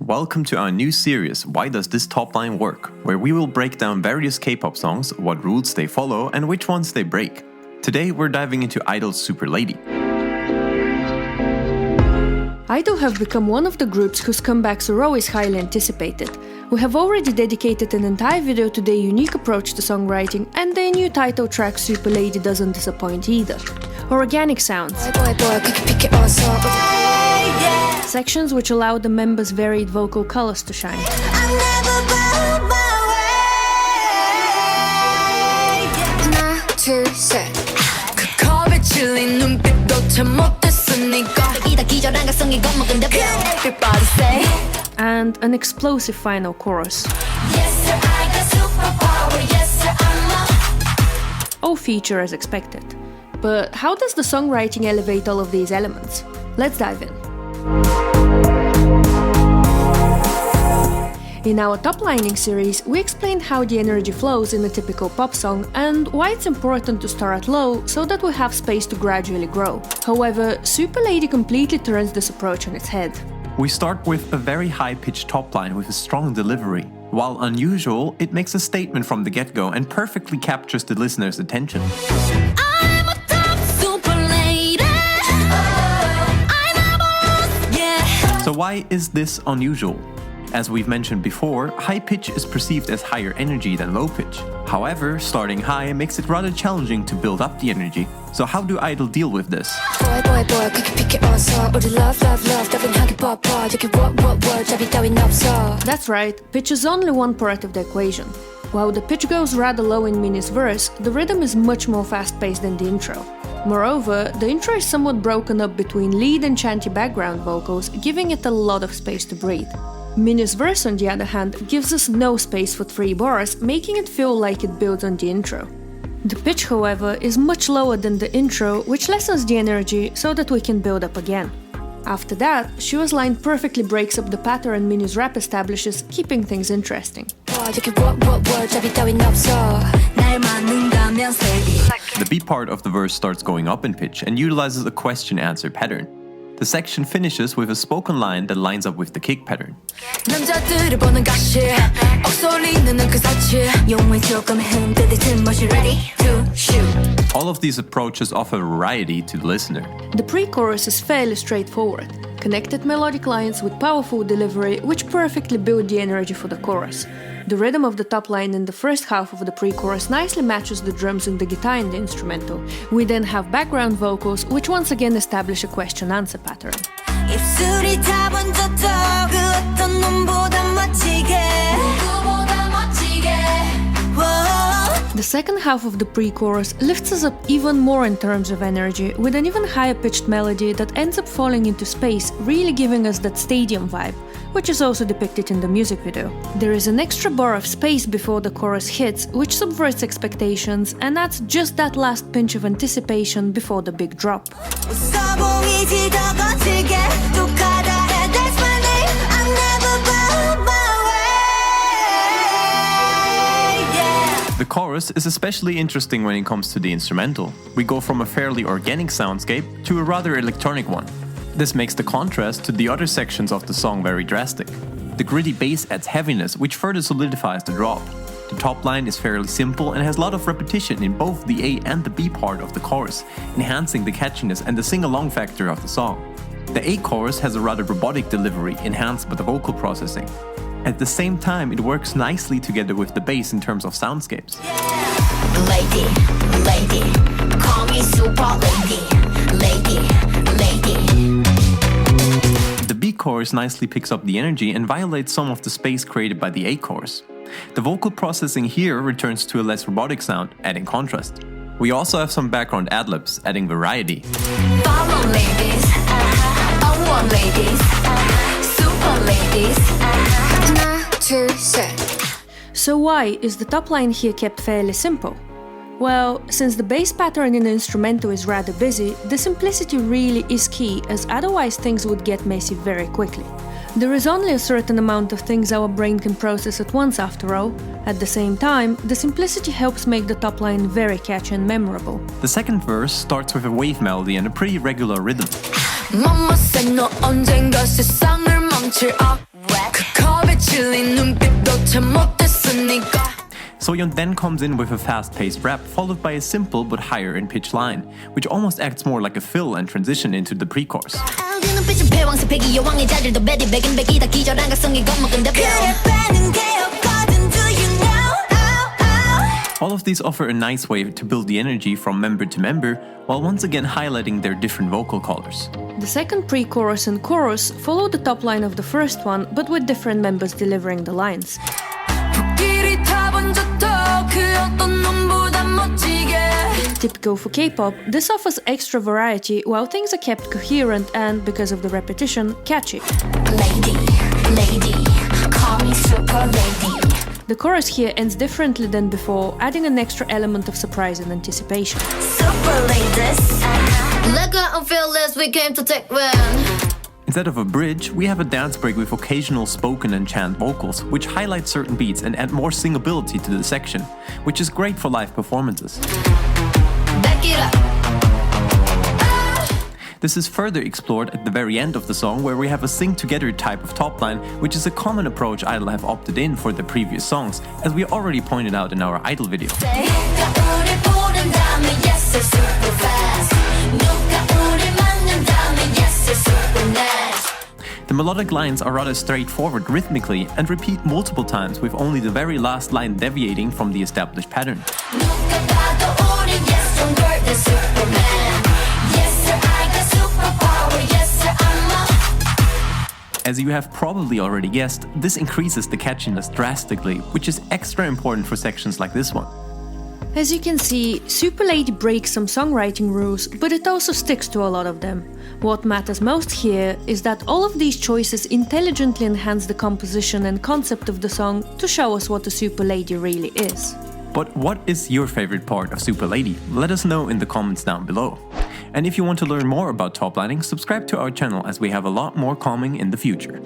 Welcome to our new series, Why Does This Top Line Work?, where we will break down various K-pop songs, what rules they follow and which ones they break. Today we're diving into I-DLE Super Lady. I-DLE have become one of the groups whose comebacks are always highly anticipated. We have already dedicated an entire video to their unique approach to songwriting, and their new title track Super Lady doesn't disappoint either. Organic sounds, sections which allow the members' varied vocal colors to shine, and an explosive final chorus. All feature as expected. But how does the songwriting elevate all of these elements? Let's dive in. In our toplining series, we explained how the energy flows in a typical pop song and why it's important to start low so that we have space to gradually grow. However, Super Lady completely turns this approach on its head. We start with a very high-pitched top line with a strong delivery. While unusual, it makes a statement from the get-go and perfectly captures the listener's attention. I'm a top super lady. So why is this unusual? As we've mentioned before, high pitch is perceived as higher energy than low pitch. However, starting high makes it rather challenging to build up the energy. So how do I-DLE deal with this? That's right, pitch is only one part of the equation. While the pitch goes rather low in Minnie's verse, the rhythm is much more fast-paced than the intro. Moreover, the intro is somewhat broken up between lead and chanty background vocals, giving it a lot of space to breathe. Minnie's verse, on the other hand, gives us no space for 3 bars, making it feel like it builds on the intro. The pitch, however, is much lower than the intro, which lessens the energy so that we can build up again. After that, Shua's line perfectly breaks up the pattern Minnie's rap establishes, keeping things interesting. The B part of the verse starts going up in pitch and utilizes a question-answer pattern. The section finishes with a spoken line that lines up with the kick pattern. All of these approaches offer variety to the listener. The pre-chorus is fairly straightforward. Connected melodic lines with powerful delivery, which perfectly build the energy for the chorus. The rhythm of the top line in the first half of the pre-chorus nicely matches the drums and the guitar in the instrumental. We then have background vocals, which once again establish a question-answer pattern. The second half of the pre-chorus lifts us up even more in terms of energy, with an even higher pitched melody that ends up falling into space, really giving us that stadium vibe, which is also depicted in the music video. There is an extra bar of space before the chorus hits, which subverts expectations and adds just that last pinch of anticipation before the big drop. The chorus is especially interesting when it comes to the instrumental. We go from a fairly organic soundscape to a rather electronic one. This makes the contrast to the other sections of the song very drastic. The gritty bass adds heaviness, which further solidifies the drop. The top line is fairly simple and has a lot of repetition in both the A and the B part of the chorus, enhancing the catchiness and the sing-along factor of the song. The A chorus has a rather robotic delivery, enhanced by the vocal processing. At the same time, it works nicely together with the bass in terms of soundscapes. Lady, lady, call me super lady, lady, lady. The B chorus nicely picks up the energy and violates some of the space created by the A chorus. The vocal processing here returns to a less robotic sound, adding contrast. We also have some background ad-libs, adding variety. Follow ladies, I want ladies, super ladies. So why is the top line here kept fairly simple? Well, since the bass pattern in the instrumental is rather busy, the simplicity really is key, as otherwise things would get messy very quickly. There is only a certain amount of things our brain can process at once after all. At the same time, the simplicity helps make the top line very catchy and memorable. The second verse starts with a wave melody and a pretty regular rhythm. Mama said 너 언젠가 세상을 멈출 up. 질린 눈빛도 참 못했으니까. Soyeon then comes in with a fast-paced rap followed by a simple but higher in pitch line, which almost acts more like a fill and transition into the pre-chorus. All of these offer a nice way to build the energy from member to member, while once again highlighting their different vocal colors. The second pre-chorus and chorus follow the top line of the first one, but with different members delivering the lines. Typical for K-pop, this offers extra variety while things are kept coherent and, because of the repetition, catchy. Lady, lady, call me super lady. The chorus here ends differently than before, adding an extra element of surprise and anticipation. Super ladies. Like I'm fearless, we came to take win. Instead of a bridge, we have a dance break with occasional spoken and chant vocals, which highlight certain beats and add more singability to the section, which is great for live performances. Back it up. This is further explored at the very end of the song, where we have a sing-together type of top line, which is a common approach I-DLE have opted in for the previous songs, as we already pointed out in our I-DLE video. The melodic lines are rather straightforward rhythmically and repeat multiple times, with only the very last line deviating from the established pattern. As you have probably already guessed, this increases the catchiness drastically, which is extra important for sections like this one. As you can see, Super Lady breaks some songwriting rules, but it also sticks to a lot of them. What matters most here is that all of these choices intelligently enhance the composition and concept of the song to show us what a Super Lady really is. But what is your favorite part of Super Lady? Let us know in the comments down below. And if you want to learn more about toplining, subscribe to our channel, as we have a lot more coming in the future.